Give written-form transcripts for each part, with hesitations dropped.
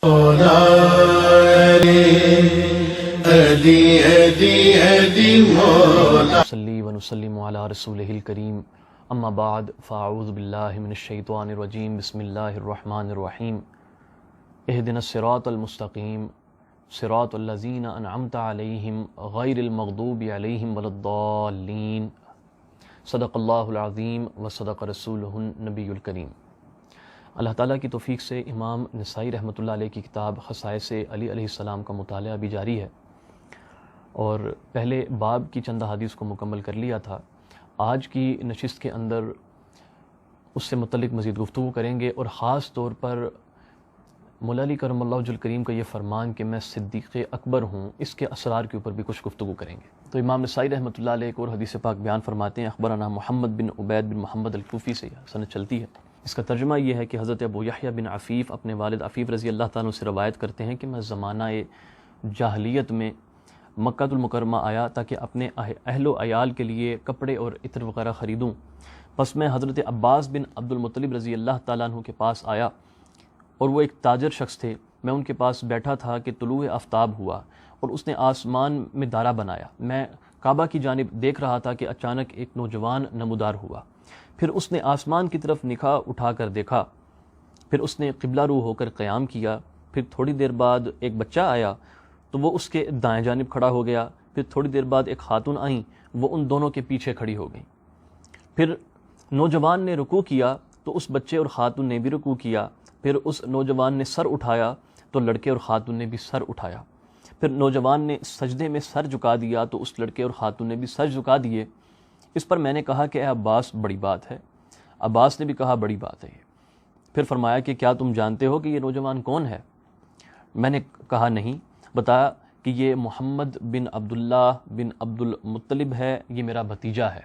مولا علی علی علی مولا صلی ونسلم علی رسولہ الکریم اما بعد فاعوذ باللہ من الشیطان الرجیم بسم اللہ الرحمن الرحیم اہدنا الصراط المستقیم صراط الذین انعمت علیہم غیر المغضوب علیہم ولا الضالین صدق اللہ العظیم و صدق رسولہ النبی الکریم۔ اللہ تعالیٰ کی توفیق سے امام نسائی رحمۃ اللہ علیہ کی کتاب خصائص علی علیہ السلام کا مطالعہ بھی جاری ہے، اور پہلے باب کی چند احادیث کو مکمل کر لیا تھا۔ آج کی نشست کے اندر اس سے متعلق مزید گفتگو کریں گے، اور خاص طور پر مولا علی کرم اللہ وجہ الکریم کا یہ فرمان کہ میں صدیق اکبر ہوں، اس کے اسرار کے اوپر بھی کچھ گفتگو کریں گے۔ تو امام نسائی رحمۃ اللہ علیہ ایک اور حدیث پاک بیان فرماتے ہیں، اخبرنا محمد بن عبید بن محمد الکوفی سے سند چلتی ہے۔ اس کا ترجمہ یہ ہے کہ حضرت ابو یحییٰ بن عفیف اپنے والد عفیف رضی اللہ تعالیٰ عنہ سے روایت کرتے ہیں کہ میں زمانہ جاہلیت میں مکہ المکرمہ آیا تاکہ اپنے اہل و عیال کے لیے کپڑے اور عطر وغیرہ خریدوں۔ پس میں حضرت عباس بن عبد المطلب رضی اللہ تعالیٰ عنہ کے پاس آیا، اور وہ ایک تاجر شخص تھے۔ میں ان کے پاس بیٹھا تھا کہ طلوع آفتاب ہوا، اور اس نے آسمان میں دائرہ بنایا۔ میں کعبہ کی جانب دیکھ رہا تھا کہ اچانک ایک نوجوان نمودار ہوا۔ پھر اس نے آسمان کی طرف نگاہ اٹھا کر دیکھا، پھر اس نے قبلہ رو ہو کر قیام کیا۔ پھر تھوڑی دیر بعد ایک بچہ آیا تو وہ اس کے دائیں جانب کھڑا ہو گیا۔ پھر تھوڑی دیر بعد ایک خاتون آئیں، وہ ان دونوں کے پیچھے کھڑی ہو گئیں۔ پھر نوجوان نے رکوع کیا تو اس بچے اور خاتون نے بھی رکوع کیا۔ پھر اس نوجوان نے سر اٹھایا تو لڑکے اور خاتون نے بھی سر اٹھایا۔ پھر نوجوان نے سجدے میں سر جھکا دیا تو اس لڑکے اور خاتون نے بھی سر جھکا دیے۔ اس پر میں نے کہا کہ اے عباس، بڑی بات ہے۔ عباس نے بھی کہا بڑی بات ہے یہ۔ پھر فرمایا کہ کیا تم جانتے ہو کہ یہ نوجوان کون ہے؟ میں نے کہا نہیں۔ بتایا کہ یہ محمد بن عبداللہ بن عبد المطلب ہے، یہ میرا بھتیجا ہے۔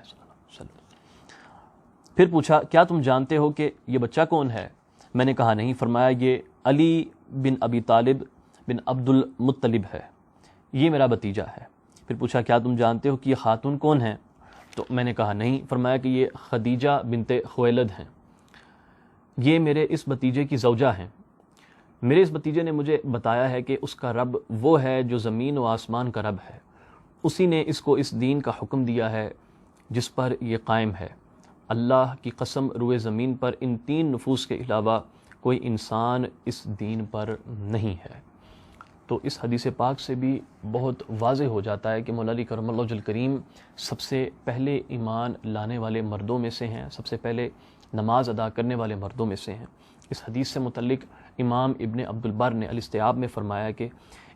پھر پوچھا کیا تم جانتے ہو کہ یہ بچہ کون ہے؟ میں نے کہا نہیں۔ فرمایا یہ علی بن ابی طالب بن عبد المطلب ہے، یہ میرا بھتیجا ہے۔ پھر پوچھا کیا تم جانتے ہو کہ یہ خاتون کون ہے؟ تو میں نے کہا نہیں۔ فرمایا کہ یہ خدیجہ بنت خویلد ہیں، یہ میرے اس بھتیجے کی زوجہ ہیں۔ میرے اس بھتیجے نے مجھے بتایا ہے کہ اس کا رب وہ ہے جو زمین و آسمان کا رب ہے، اسی نے اس کو اس دین کا حکم دیا ہے جس پر یہ قائم ہے۔ اللہ کی قسم، روئے زمین پر ان تین نفوس کے علاوہ کوئی انسان اس دین پر نہیں ہے۔ تو اس حدیث پاک سے بھی بہت واضح ہو جاتا ہے کہ مولا علی کرم اللہ وجہ الکریم سب سے پہلے ایمان لانے والے مردوں میں سے ہیں، سب سے پہلے نماز ادا کرنے والے مردوں میں سے ہیں۔ اس حدیث سے متعلق امام ابن عبد البر نے الاستیعاب میں فرمایا کہ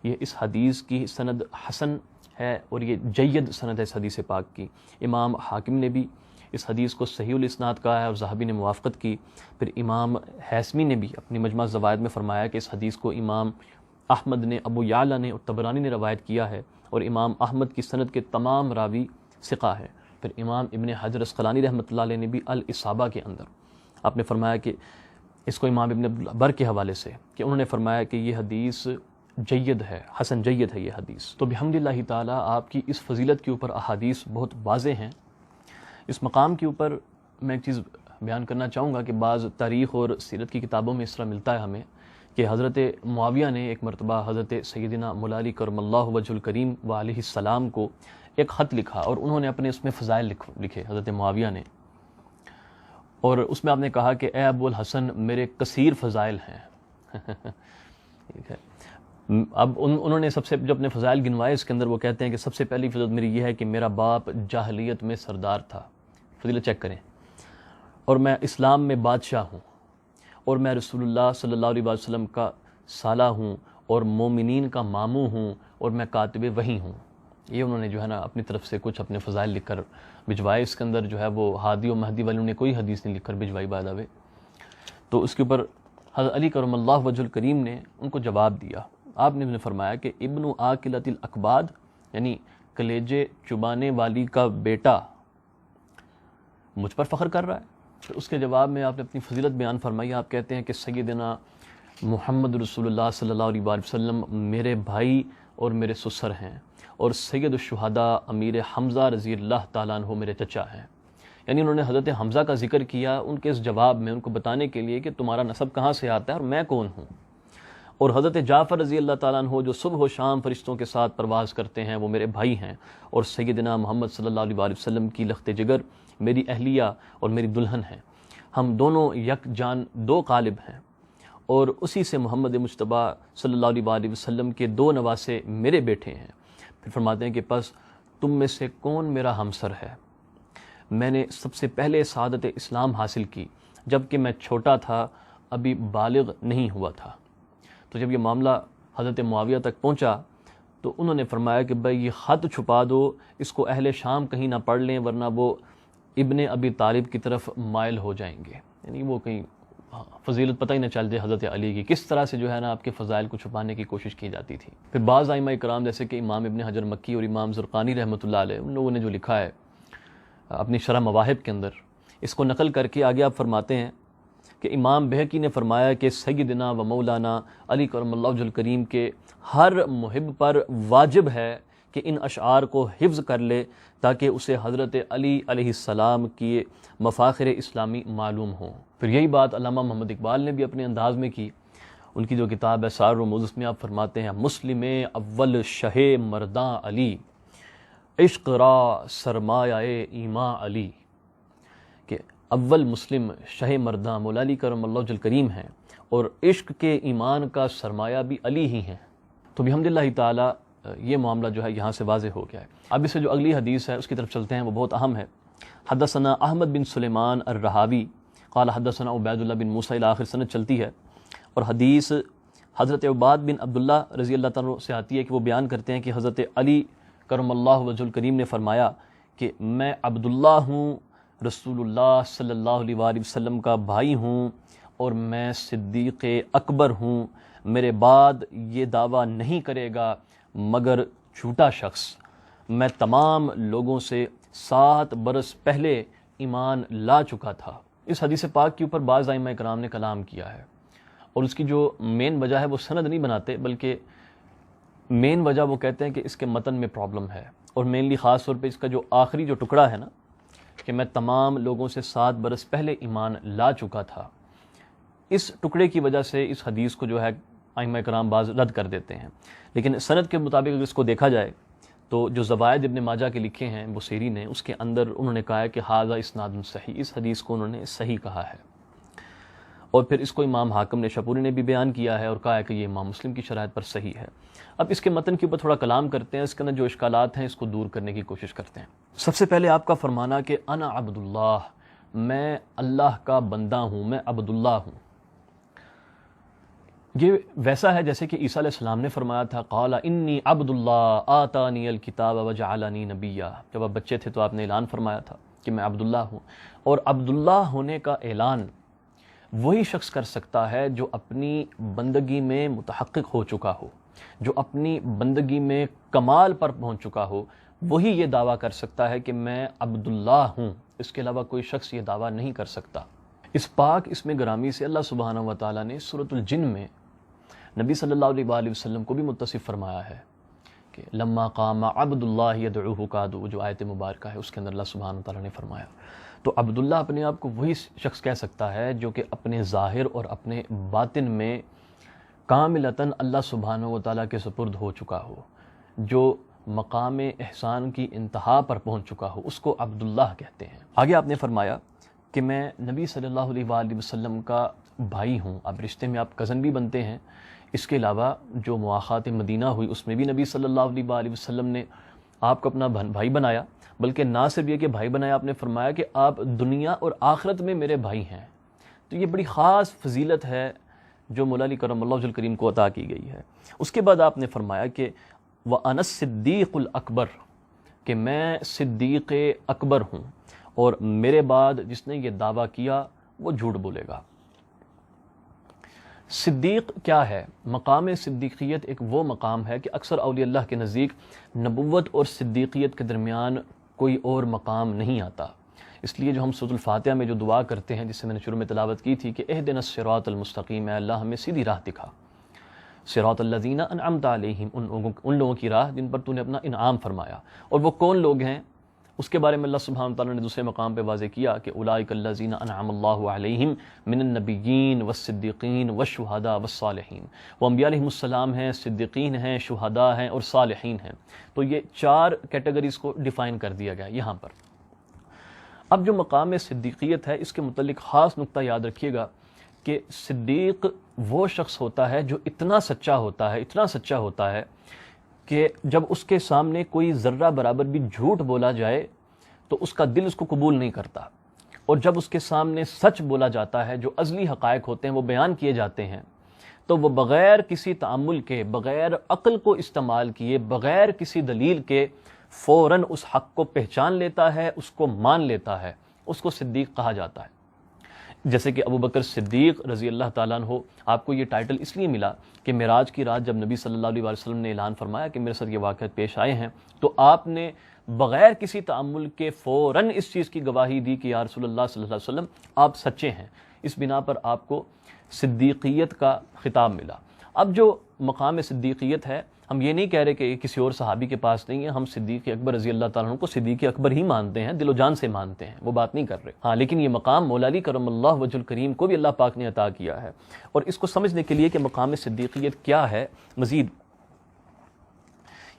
یہ اس حدیث کی سند حسن ہے، اور یہ جید سند ہے اس حدیث پاک کی۔ امام حاکم نے بھی اس حدیث کو صحیح الاسناد کہا ہے، اور ذہبی نے موافقت کی۔ پھر امام حیثمی نے بھی اپنی مجمع الزوائد میں فرمایا کہ اس حدیث کو امام احمد نے، ابو یعلا نے اور طبرانی نے روایت کیا ہے، اور امام احمد کی سند کے تمام راوی ثقہ ہے۔ پھر امام ابن حجر اسقلانی رحمۃ اللہ علیہ نے بھی الاصابہ کے اندر آپ نے فرمایا کہ اس کو امام ابن عبد البر کے حوالے سے کہ انہوں نے فرمایا کہ یہ حدیث جید ہے، حسن جید ہے یہ حدیث۔ تو بحمدللہ تعالیٰ آپ کی اس فضیلت کے اوپر احادیث بہت واضح ہیں۔ اس مقام کے اوپر میں ایک چیز بیان کرنا چاہوں گا کہ بعض تاریخ اور سیرت کی کتابوں میں اس طرح ملتا ہے ہمیں کہ حضرت معاویہ نے ایک مرتبہ حضرت سیدنا مولا علی کرم اللہ وجہ الکریم علیہ السلام کو ایک خط لکھا، اور انہوں نے اپنے اس میں فضائل لکھے حضرت معاویہ نے، اور اس میں آپ نے کہا کہ اے ابو الحسن میرے کثیر فضائل ہیں۔ ٹھیک ہے، اب انہوں نے سب سے جو اپنے فضائل گنوائے اس کے اندر وہ کہتے ہیں کہ سب سے پہلی فضیلت میری یہ ہے کہ میرا باپ جاہلیت میں سردار تھا، فضیلت چیک کریں، اور میں اسلام میں بادشاہ ہوں، اور میں رسول اللہ صلی اللہ علیہ وسلم کا سالہ ہوں، اور مومنین کا ماموں ہوں، اور میں کاتب وحی ہوں۔ یہ انہوں نے جو ہے نا اپنی طرف سے کچھ اپنے فضائل لکھ کر بھجوائے۔ اس کے اندر جو ہے وہ ہادی و مہدی والوں نے کوئی حدیث نہیں لکھ کر بھجوائی بائی دا وے۔ تو اس کے اوپر حضرت علی کرم اللہ وجہ الکریم نے ان کو جواب دیا۔ آپ نے فرمایا کہ ابن آکلۃ الاکباد، یعنی کلیجے چبانے والی کا بیٹا مجھ پر فخر کر رہا ہے۔ تو اس کے جواب میں آپ نے اپنی فضیلت بیان فرمائی۔ آپ کہتے ہیں کہ سیدنا محمد رسول اللہ صلی اللہ علیہ وسلم میرے بھائی اور میرے سسر ہیں، اور سید الشہداء امیر حمزہ رضی اللہ تعالیٰ عنہ میرے چچا ہیں۔ یعنی انہوں نے حضرت حمزہ کا ذکر کیا ان کے اس جواب میں، ان کو بتانے کے لیے کہ تمہارا نسب کہاں سے آتا ہے اور میں کون ہوں۔ اور حضرت جعفر رضی اللہ تعالیٰ عنہ جو صبح و شام فرشتوں کے ساتھ پرواز کرتے ہیں وہ میرے بھائی ہیں، اور سیدنا محمد صلی اللہ علیہ وآلہ وسلم کی لخت جگر میری اہلیہ اور میری دلہن ہیں۔ ہم دونوں یک جان دو قالب ہیں، اور اسی سے محمد مجتبیٰ صلی اللہ علیہ وآلہ وسلم کے دو نواسے میرے بیٹے ہیں۔ پھر فرماتے ہیں کہ پس تم میں سے کون میرا ہمسر ہے؟ میں نے سب سے پہلے سعادت اسلام حاصل کی جب کہ میں چھوٹا تھا، ابھی بالغ نہیں ہوا تھا۔ تو جب یہ معاملہ حضرت معاویہ تک پہنچا تو انہوں نے فرمایا کہ بھائی یہ خط چھپا دو، اس کو اہل شام کہیں نہ پڑھ لیں ورنہ وہ ابن ابی طالب کی طرف مائل ہو جائیں گے، یعنی وہ کہیں فضیلت پتہ ہی نہ چل جائے حضرت علی کی، کس طرح سے جو ہے نا آپ کے فضائل کو چھپانے کی کوشش کی جاتی تھی۔ پھر بعض ائمہ کرام جیسے کہ امام ابن حجر مکی اور امام زرقانی رحمۃ اللہ علیہ، ان لوگوں نے جو لکھا ہے اپنی شرح مواہب کے اندر، اس کو نقل کر کے آگے آپ فرماتے ہیں کہ امام بہقی نے فرمایا کہ سیدنا و مولانا علی کرم اللہ وجہ الکریم کے ہر محب پر واجب ہے کہ ان اشعار کو حفظ کر لے تاکہ اسے حضرت علی علیہ السلام کی مفاخر اسلامی معلوم ہوں۔ پھر یہی بات علامہ محمد اقبال نے بھی اپنے انداز میں کی، ان کی جو کتاب ہے سار و موز، اس میں آپ فرماتے ہیں مسلم اول شہ مرداں علی، عشق را سرمایہ ایماں علی، کہ اول مسلم شہ مرداں مولا علی کرم اللہ وجہ الکریم ہیں اور عشق کے ایمان کا سرمایہ بھی علی ہی ہیں۔ تو بحمدللہ تعالی یہ معاملہ جو ہے یہاں سے واضح ہو گیا ہے۔ اب اس سے جو اگلی حدیث ہے اس کی طرف چلتے ہیں، وہ بہت اہم ہے۔ حدثنا احمد بن سلیمان الرہاوی قال حدثنا عبید اللہ بن موسیٰ الی آخر سند چلتی ہے، اور حدیث حضرت عباد بن عبداللہ رضی اللہ تعالیٰ سے آتی ہے کہ وہ بیان کرتے ہیں کہ حضرت علی کرم اللہ وجہ الکریم نے فرمایا کہ میں عبداللہ ہوں، رسول اللہ صلی اللہ علیہ وآلہ وسلم کا بھائی ہوں، اور میں صدیق اکبر ہوں، میرے بعد یہ دعویٰ نہیں کرے گا مگر جھوٹا شخص۔ میں تمام لوگوں سے 7 برس پہلے ایمان لا چکا تھا۔ اس حدیث پاک کے اوپر بعض ائمہ کرام نے کلام کیا ہے، اور اس کی جو مین وجہ ہے وہ سند نہیں بناتے، بلکہ مین وجہ وہ کہتے ہیں کہ اس کے متن میں پرابلم ہے، اور مینلی خاص طور پہ اس کا جو آخری جو ٹکڑا ہے نا کہ میں تمام لوگوں سے 7 برس پہلے ایمان لا چکا تھا، اس ٹکڑے کی وجہ سے اس حدیث کو جو ہے ائمہ کرام بعض رد کر دیتے ہیں۔ لیکن سند کے مطابق اگر اس کو دیکھا جائے تو جو زوائد ابن ماجہ کے لکھے ہیں بصیری نے، اس کے اندر انہوں نے کہا ہے کہ ھذا اسناد صحیح، اس حدیث کو انہوں نے صحیح کہا ہے، اور پھر اس کو امام حاکم نے شاپوری نے بھی بیان کیا ہے اور کہا ہے کہ یہ امام مسلم کی شرائط پر صحیح ہے۔ اب اس کے متن کے اوپر تھوڑا کلام کرتے ہیں، اس کے اندر جو اشکالات ہیں اس کو دور کرنے کی کوشش کرتے ہیں۔ سب سے پہلے آپ کا فرمانا کہ انا عبداللہ، میں اللہ کا بندہ ہوں، میں عبداللہ ہوں، یہ ویسا ہے جیسے کہ عیسیٰ علیہ السلام نے فرمایا تھا قال انی عبد اللہ آتانی الکتاب وجعلنی نبیا، جب آپ بچے تھے تو آپ نے اعلان فرمایا تھا کہ میں عبداللہ ہوں، اور عبداللہ ہونے کا اعلان وہی شخص کر سکتا ہے جو اپنی بندگی میں متحقق ہو چکا ہو، جو اپنی بندگی میں کمال پر پہنچ چکا ہو، وہی یہ دعویٰ کر سکتا ہے کہ میں عبداللہ ہوں، اس کے علاوہ کوئی شخص یہ دعویٰ نہیں کر سکتا۔ اس پاک اسم گرامی سے اللہ سبحانہ و تعالیٰ نے سورۃ الجن میں نبی صلی اللہ علیہ وآلہ وسلم کو بھی متصف فرمایا ہے کہ لما قام عبد اللہ یدعوہ کادوا، جو آیت مبارکہ ہے اس کے اندر اللہ سبحانہ وتعالیٰ نے فرمایا۔ تو عبداللہ اپنے آپ کو وہی شخص کہہ سکتا ہے جو کہ اپنے ظاہر اور اپنے باطن میں کاملتاً اللہ سبحانہ وتعالیٰ کے سپرد ہو چکا ہو، جو مقام احسان کی انتہا پر پہنچ چکا ہو، اس کو عبداللہ کہتے ہیں۔ آگے آپ نے فرمایا کہ میں نبی صلی اللہ علیہ وآلہ وسلم کا بھائی ہوں، اب رشتے میں آپ کزن بھی بنتے ہیں۔ اس کے علاوہ جو مواخات مدینہ ہوئی اس میں بھی نبی صلی اللہ علیہ وآلہ وسلم نے آپ کو اپنا بھائی بنایا، بلکہ نہ صرف یہ کہ بھائی بنایا، آپ نے فرمایا کہ آپ دنیا اور آخرت میں میرے بھائی ہیں۔ تو یہ بڑی خاص فضیلت ہے جو مولا علی کرم اللہ وجہ الکریم کو عطا کی گئی ہے۔ اس کے بعد آپ نے فرمایا کہ وَأَنَا الصِّدِّيقُ الْأَكْبَرُ، کہ میں صدیق اکبر ہوں، اور میرے بعد جس نے یہ دعویٰ کیا وہ جھوٹ بولے گا۔ صدیق کیا ہے؟ مقام صدیقیت ایک وہ مقام ہے کہ اکثر اولیاء اللہ کے نزدیک نبوت اور صدیقیت کے درمیان کوئی اور مقام نہیں آتا۔ اس لیے جو ہم سورۃ الفاتحہ میں جو دعا کرتے ہیں، جس سے میں نے شروع میں تلاوت کی تھی کہ اہدنا الصراط المستقیم، اے اللہ ہمیں سیدھی راہ دکھا، صراط الذین انعمت علیہم، ان لوگوں کی راہ جن پر تو نے اپنا انعام فرمایا۔ اور وہ کون لوگ ہیں؟ اس کے بارے میں اللہ سبحانہ تعالیٰ نے دوسرے مقام پہ واضح کیا کہ اولئک الذین انعم اللہ علیہم من النبیین والصدیقین والشہداء والصالحین، وہ انبیاء علیہم السلام ہیں، صدیقین ہیں، شہداء ہیں اور صالحین ہیں۔ تو یہ 4 کیٹیگریز کو ڈیفائن کر دیا گیا یہاں پر۔ اب جو مقام صدیقیت ہے اس کے متعلق خاص نقطہ یاد رکھیے گا کہ صدیق وہ شخص ہوتا ہے جو اتنا سچا ہوتا ہے کہ جب اس کے سامنے کوئی ذرہ برابر بھی جھوٹ بولا جائے تو اس کا دل اس کو قبول نہیں کرتا، اور جب اس کے سامنے سچ بولا جاتا ہے، جو ازلی حقائق ہوتے ہیں وہ بیان کیے جاتے ہیں، تو وہ بغیر کسی تعامل کے، بغیر عقل کو استعمال کیے، بغیر کسی دلیل کے فوراً اس حق کو پہچان لیتا ہے، اس کو مان لیتا ہے، اس کو صدیق کہا جاتا ہے۔ جیسے کہ ابو بکر صدیق رضی اللہ تعالیٰ عنہ، آپ کو یہ ٹائٹل اس لیے ملا کہ معراج کی رات جب نبی صلی اللہ علیہ وسلم نے اعلان فرمایا کہ میرے ساتھ یہ واقعات پیش آئے ہیں، تو آپ نے بغیر کسی تعامل کے فوراً اس چیز کی گواہی دی کہ یا رسول اللہ صلی اللہ علیہ وسلم آپ سچے ہیں۔ اس بنا پر آپ کو صدیقیت کا خطاب ملا۔ اب جو مقام صدیقیت ہے، ہم یہ نہیں کہہ رہے کہ کسی اور صحابی کے پاس نہیں ہے، ہم صدیق اکبر رضی اللہ تعالیٰ عنہ کو صدیق اکبر ہی مانتے ہیں، دل و جان سے مانتے ہیں، وہ بات نہیں کر رہے۔ ہاں، لیکن یہ مقام مولا علی کرم اللہ وجہ الکریم کو بھی اللہ پاک نے عطا کیا ہے، اور اس کو سمجھنے کے لیے کہ مقام صدیقیت کیا ہے، مزید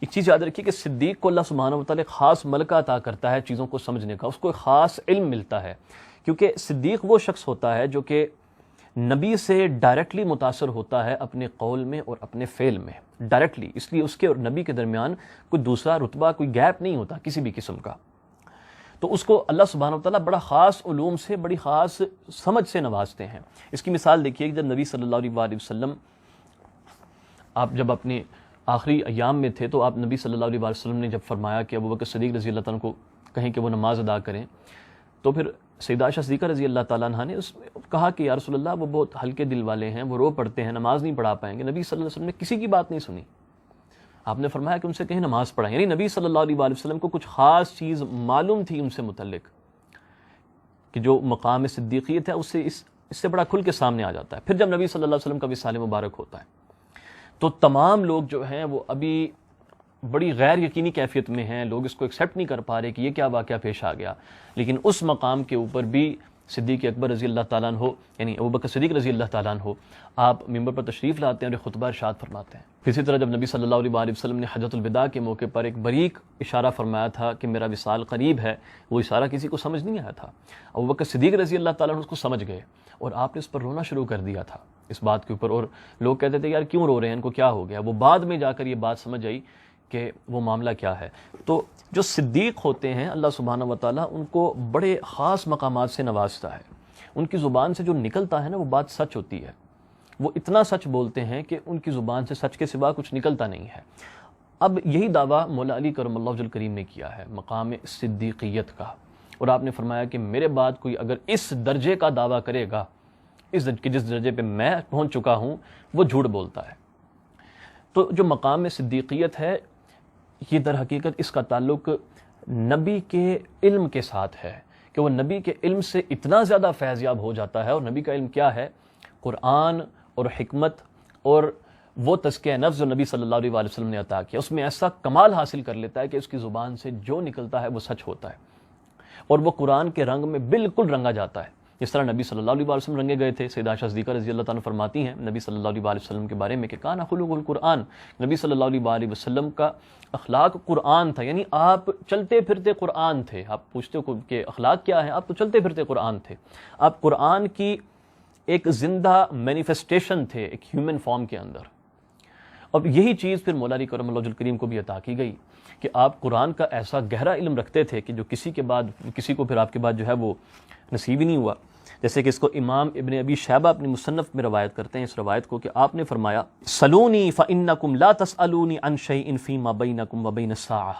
ایک چیز یاد رکھیے کہ صدیق کو اللہ سبحانہ وتعالی خاص ملکہ عطا کرتا ہے چیزوں کو سمجھنے کا، اس کو ایک خاص علم ملتا ہے، کیونکہ صدیق وہ شخص ہوتا ہے جو کہ نبی سے ڈائریکٹلی متاثر ہوتا ہے اپنے قول میں اور اپنے فعل میں، ڈائریکٹلی، اس لیے اس کے اور نبی کے درمیان کوئی دوسرا رتبہ، کوئی گیپ نہیں ہوتا کسی بھی قسم کا۔ تو اس کو اللہ سبحانہ وتعالی بڑا خاص علوم سے، بڑی خاص سمجھ سے نوازتے ہیں۔ اس کی مثال دیکھیے کہ جب نبی صلی اللہ علیہ وسلم، آپ جب اپنے آخری ایام میں تھے تو آپ نبی صلی اللہ علیہ وسلم نے جب فرمایا کہ ابوبکر صدیق رضی اللہ عنہ کو کہیں کہ وہ نماز ادا کریں، تو پھر سیدہ عائشہ صدیقہ رضی اللہ تعالیٰ عنہ نے کہا کہ یا رسول اللہ وہ بہت ہلکے دل والے ہیں، وہ رو پڑتے ہیں، نماز نہیں پڑھا پائیں گے۔ نبی صلی اللہ علیہ وسلم نے کسی کی بات نہیں سنی، آپ نے فرمایا کہ ان سے کہیں نماز پڑھیں، یعنی نبی صلی اللہ علیہ وسلم کو کچھ خاص چیز معلوم تھی ان سے متعلق کہ جو مقام صدیقیت ہے اس سے بڑا کھل کے سامنے آ جاتا ہے۔ پھر جب نبی صلی اللہ علیہ وسلم کا وصال مبارک ہوتا ہے تو تمام لوگ جو ہیں وہ ابھی بڑی غیر یقینی کیفیت میں ہیں، لوگ اس کو ایکسیپٹ نہیں کر پا رہے کہ یہ کیا واقعہ پیش آ گیا، لیکن اس مقام کے اوپر بھی صدیق اکبر رضی اللہ تعالیٰ عنہ، یعنی ابوبکر صدیق رضی اللہ تعالیٰ عنہ، آپ ممبر پر تشریف لاتے ہیں اور ایک خطبہ ارشاد فرماتے ہیں۔ اسی طرح جب نبی صلی اللہ علیہ وسلم نے حجۃ الوداع کے موقع پر ایک باریک اشارہ فرمایا تھا کہ میرا وصال قریب ہے، وہ اشارہ کسی کو سمجھ نہیں آیا تھا، ابوبکر صدیق رضی اللہ تعالیٰ عنہ اس کو سمجھ گئے اور آپ نے اس پر رونا شروع کر دیا تھا اس بات کے اوپر، اور لوگ کہتے تھے یار کیوں رو رہے ہیں، ان کو کیا ہو گیا؟ وہ بعد میں جا کر یہ بات سمجھ آئی کہ وہ معاملہ کیا ہے۔ تو جو صدیق ہوتے ہیں اللہ سبحانہ وتعالیٰ ان کو بڑے خاص مقامات سے نوازتا ہے، ان کی زبان سے جو نکلتا ہے نا وہ بات سچ ہوتی ہے، وہ اتنا سچ بولتے ہیں کہ ان کی زبان سے سچ کے سوا کچھ نکلتا نہیں ہے۔ اب یہی دعویٰ مولا علی کرم اللہ وجہ الکریم نے کیا ہے مقام صدیقیت کا، اور آپ نے فرمایا کہ میرے بعد کوئی اگر اس درجے کا دعویٰ کرے گا، جس درجے پہ میں پہنچ چکا ہوں، وہ جھوٹ بولتا ہے۔ تو جو مقام صدیقیت ہے یہ در حقیقت اس کا تعلق نبی کے علم کے ساتھ ہے کہ وہ نبی کے علم سے اتنا زیادہ فیضیاب ہو جاتا ہے، اور نبی کا علم کیا ہے؟ قرآن اور حکمت اور وہ تزکیہ نفس جو نبی صلی اللہ علیہ وسلم نے عطا کیا، اس میں ایسا کمال حاصل کر لیتا ہے کہ اس کی زبان سے جو نکلتا ہے وہ سچ ہوتا ہے، اور وہ قرآن کے رنگ میں بالکل رنگا جاتا ہے، جس طرح نبی صلی اللہ علیہ وسلم رنگے گئے تھے۔ سیدہ عائشہ صدیقہ رضی اللہ تعالیٰ فرماتی ہیں نبی صلی اللہ علیہ وسلم کے بارے میں کہ کان خلق القرآن، نبی صلی اللہ علیہ وسلم کا اخلاق قرآن تھا، یعنی آپ چلتے پھرتے قرآن تھے۔ آپ پوچھتے ہو کہ اخلاق کیا ہے؟ آپ تو چلتے پھرتے قرآن تھے، آپ قرآن کی ایک زندہ مینیفیسٹیشن تھے ایک ہیومن فارم کے اندر، اور یہی چیز پھر مولا علی کرم اللہ وجہ الکریم کو بھی عطا کی گئی کہ آپ قرآن کا ایسا گہرا علم رکھتے تھے کہ جو کسی کو پھر آپ کے بعد جو ہے وہ نصیب ہی نہیں ہوا۔ جیسے کہ اس کو امام ابن ابی شیبہ اپنی مصنف میں روایت کرتے ہیں اس روایت کو کہ آپ نے فرمایا سلونی فإنکم لا تسألونی عن شیء فیما بینکم وبین الساعہ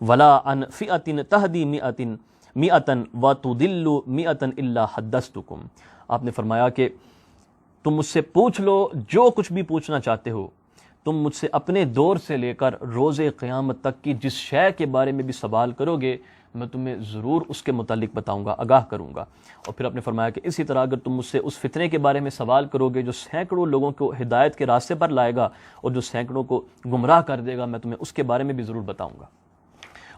ولا عن فئة تہدی مئة وتضل مئة الا حدثتکم۔ آپ نے فرمایا کہ تم مجھ سے پوچھ لو جو کچھ بھی پوچھنا چاہتے ہو، تم مجھ سے اپنے دور سے لے کر روز قیامت تک کی جس شے کے بارے میں بھی سوال کرو گے میں تمہیں ضرور اس کے متعلق بتاؤں گا، آگاہ کروں گا۔ اور پھر آپ نے فرمایا کہ اسی طرح اگر تم مجھ سے اس فتنے کے بارے میں سوال کرو گے جو سینکڑوں لوگوں کو ہدایت کے راستے پر لائے گا اور جو سینکڑوں کو گمراہ کر دے گا، میں تمہیں اس کے بارے میں بھی ضرور بتاؤں گا۔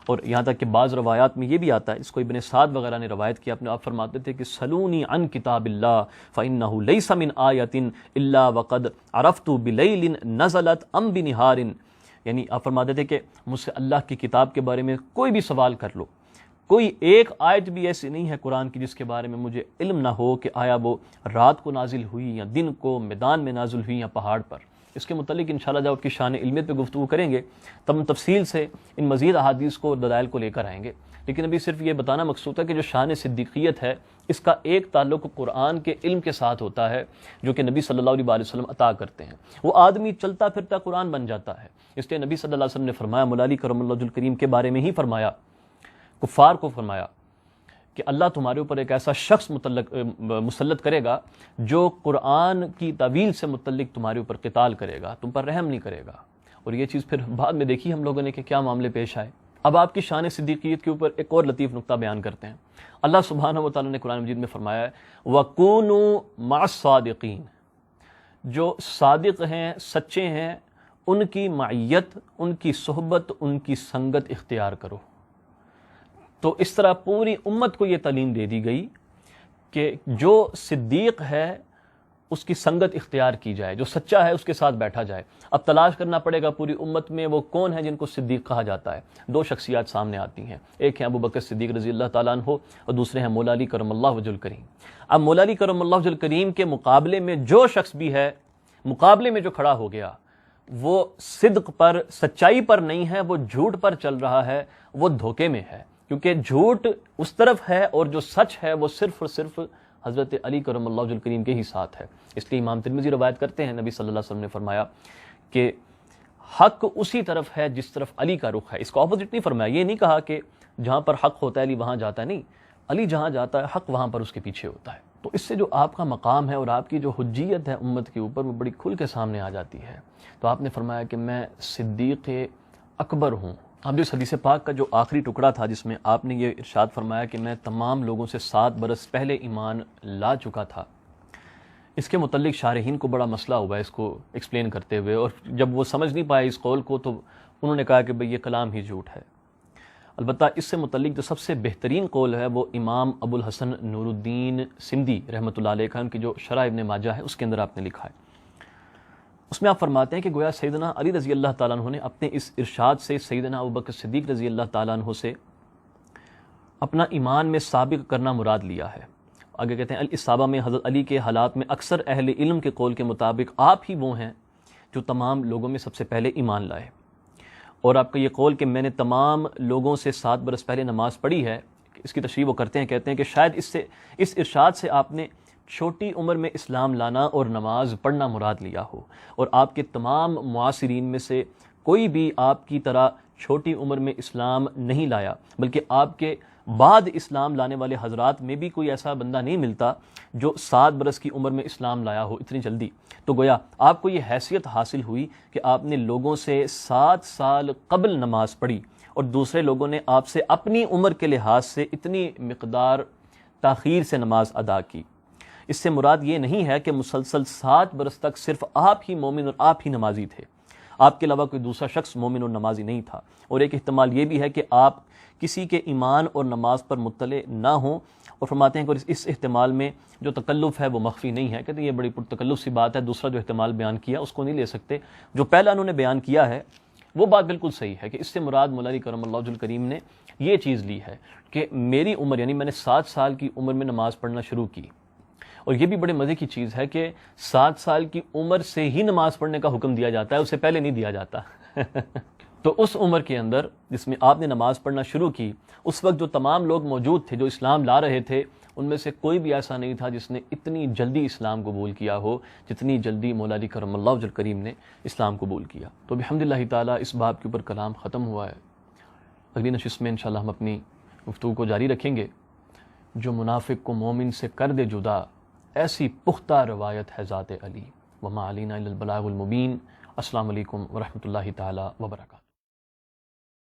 اور یہاں تک کہ بعض روایات میں یہ بھی آتا ہے، اس کو ابن سعد وغیرہ نے روایت کیا، اپنے آپ فرماتے تھے کہ سلونی عن کتاب اللہ فإنہ لیس من آیۃ الا وقد عرفت بلیل نزلت ام بنہار، یعنی آپ فرماتے تھے کہ مجھ سے اللہ کی کتاب کے بارے میں کوئی بھی سوال کر لو، کوئی ایک آیت بھی ایسی نہیں ہے قرآن کی جس کے بارے میں مجھے علم نہ ہو کہ آیا وہ رات کو نازل ہوئی یا دن کو میدان میں نازل ہوئی یا پہاڑ پر۔ اس کے متعلق انشاءاللہ جب آپ کی شان علمیت پہ گفتگو کریں گے تب ہم تفصیل سے ان مزید احادیث کو اور دلائل کو لے کر آئیں گے، لیکن ابھی صرف یہ بتانا مقصود ہے کہ جو شان صدیقیت ہے اس کا ایک تعلق قرآن کے علم کے ساتھ ہوتا ہے جو کہ نبی صلی اللہ علیہ وسلم عطا کرتے ہیں۔ وہ آدمی چلتا پھرتا قرآن بن جاتا ہے، اس لیے نبی صلی اللہ علیہ وسلم نے فرمایا، مولا علی کرم اللہ وجہ الکریم کے بارے میں ہی فرمایا، کفار کو فرمایا کہ اللہ تمہارے اوپر ایک ایسا شخص مسلط کرے گا جو قرآن کی تعویل سے متعلق تمہارے اوپر قتال کرے گا، تم پر رحم نہیں کرے گا۔ اور یہ چیز پھر بعد میں دیکھی ہم لوگوں نے کہ کیا معاملے پیش آئے۔ اب آپ کی شان صدیقیت کے اوپر ایک اور لطیف نقطہ بیان کرتے ہیں۔ اللہ سبحانہ و تعالیٰ نے قرآن مجید میں فرمایا ہے وَكُونُوا مَعَ الصَّادِقِينَ، جو صادق ہیں، سچے ہیں، ان کی معیت، ان کی صحبت، ان کی سنگت اختیار کرو۔ تو اس طرح پوری امت کو یہ تعلیم دے دی گئی کہ جو صدیق ہے اس کی سنگت اختیار کی جائے، جو سچا ہے اس کے ساتھ بیٹھا جائے۔ اب تلاش کرنا پڑے گا پوری امت میں وہ کون ہے جن کو صدیق کہا جاتا ہے۔ دو شخصیات سامنے آتی ہیں، ایک ہے ابو بکر صدیق رضی اللہ تعالیٰ عنہ اور دوسرے ہیں مولا علی کرم اللہ وجہ الکریم۔ اب مولا علی کرم اللہ وجہ الکریم کے مقابلے میں جو شخص بھی ہے، مقابلے میں جو کھڑا ہو گیا، وہ صدق پر، سچائی پر نہیں ہے، وہ جھوٹ پر چل رہا ہے، وہ دھوکے میں ہے، کیونکہ جھوٹ اس طرف ہے اور جو سچ ہے وہ صرف اور صرف حضرت علی کرم اللہ وجہ الکریم کے ہی ساتھ ہے۔ اس لیے امام ترمذی روایت کرتے ہیں، نبی صلی اللہ علیہ وسلم نے فرمایا کہ حق اسی طرف ہے جس طرف علی کا رخ ہے۔ اس کو اپوزٹ نہیں فرمایا، یہ نہیں کہا کہ جہاں پر حق ہوتا ہے علی وہاں جاتا ہے، نہیں، علی جہاں جاتا ہے حق وہاں پر اس کے پیچھے ہوتا ہے۔ تو اس سے جو آپ کا مقام ہے اور آپ کی جو حجیت ہے امت کے اوپر وہ بڑی کھل کے سامنے آ جاتی ہے۔ تو آپ نے فرمایا کہ میں صدیق اکبر ہوں۔ اب جو حدیث پاک کا جو آخری ٹکڑا تھا جس میں آپ نے یہ ارشاد فرمایا کہ میں تمام لوگوں سے 7 برس پہلے ایمان لا چکا تھا، اس کے متعلق شارحین کو بڑا مسئلہ ہوا ہے اس کو ایکسپلین کرتے ہوئے، اور جب وہ سمجھ نہیں پائے اس قول کو تو انہوں نے کہا کہ بھئی یہ کلام ہی جھوٹ ہے۔ البتہ اس سے متعلق جو سب سے بہترین قول ہے وہ امام ابو الحسن نور الدین سندھی رحمۃ اللہ علیہ کا، ان کی جو شرح ابن ماجہ ہے اس کے اندر آپ نے لکھا ہے۔ اس میں آپ فرماتے ہیں کہ گویا سیدنا علی رضی اللہ تعالیٰ عنہ نے اپنے اس ارشاد سے سیدنا ابوبکر صدیق رضی اللہ تعالیٰ عنہ سے اپنا ایمان میں سابق کرنا مراد لیا ہے۔ آگے کہتے ہیں الاصابہ میں حضرت علی کے حالات میں اکثر اہل علم کے قول کے مطابق آپ ہی وہ ہیں جو تمام لوگوں میں سب سے پہلے ایمان لائے، اور آپ کا یہ قول کہ میں نے تمام لوگوں سے 7 برس پہلے نماز پڑھی ہے، اس کی تشریح وہ کرتے ہیں، کہتے ہیں کہ شاید اس ارشاد سے آپ نے چھوٹی عمر میں اسلام لانا اور نماز پڑھنا مراد لیا ہو، اور آپ کے تمام معاصرین میں سے کوئی بھی آپ کی طرح چھوٹی عمر میں اسلام نہیں لایا، بلکہ آپ کے بعد اسلام لانے والے حضرات میں بھی کوئی ایسا بندہ نہیں ملتا جو 7 برس کی عمر میں اسلام لایا ہو اتنی جلدی۔ تو گویا آپ کو یہ حیثیت حاصل ہوئی کہ آپ نے لوگوں سے 7 سال قبل نماز پڑھی، اور دوسرے لوگوں نے آپ سے اپنی عمر کے لحاظ سے اتنی مقدار تاخیر سے نماز ادا کی۔ اس سے مراد یہ نہیں ہے کہ مسلسل 7 برس تک صرف آپ ہی مومن اور آپ ہی نمازی تھے، آپ کے علاوہ کوئی دوسرا شخص مومن اور نمازی نہیں تھا۔ اور ایک احتمال یہ بھی ہے کہ آپ کسی کے ایمان اور نماز پر مطلع نہ ہوں، اور فرماتے ہیں کہ اس احتمال میں جو تکلف ہے وہ مخفی نہیں ہے، کہتے ہیں یہ بڑی پرتکلف سی بات ہے، دوسرا جو احتمال بیان کیا اس کو نہیں لے سکتے، جو پہلا انہوں نے بیان کیا ہے وہ بات بالکل صحیح ہے کہ اس سے مراد مولا علی کرم اللہ وجہ الکریم نے یہ چیز لی ہے کہ میری عمر، یعنی میں نے 7 سال کی عمر میں نماز پڑھنا شروع کی، اور یہ بھی بڑے مزے کی چیز ہے کہ 7 سال کی عمر سے ہی نماز پڑھنے کا حکم دیا جاتا ہے، اس سے پہلے نہیں دیا جاتا۔ تو اس عمر کے اندر جس میں آپ نے نماز پڑھنا شروع کی، اس وقت جو تمام لوگ موجود تھے جو اسلام لا رہے تھے، ان میں سے کوئی بھی ایسا نہیں تھا جس نے اتنی جلدی اسلام قبول کیا ہو جتنی جلدی مولا علی کرم اللہ وجہ الکریم نے اسلام قبول کیا۔ تو بحمداللہ تعالیٰ اس باب کے اوپر کلام ختم ہوا ہے۔ اگلی نشست میں انشاءاللہ ہم اپنی گفتگو کو جاری رکھیں گے۔ جو منافق کو مومن سے کر دے جدا، ایسی پختہ روایت ہے ذات علی۔ وما علینا الا البلاغ المبین۔ السلام علیکم ورحمۃ اللہ تعالیٰ وبرکاتہ۔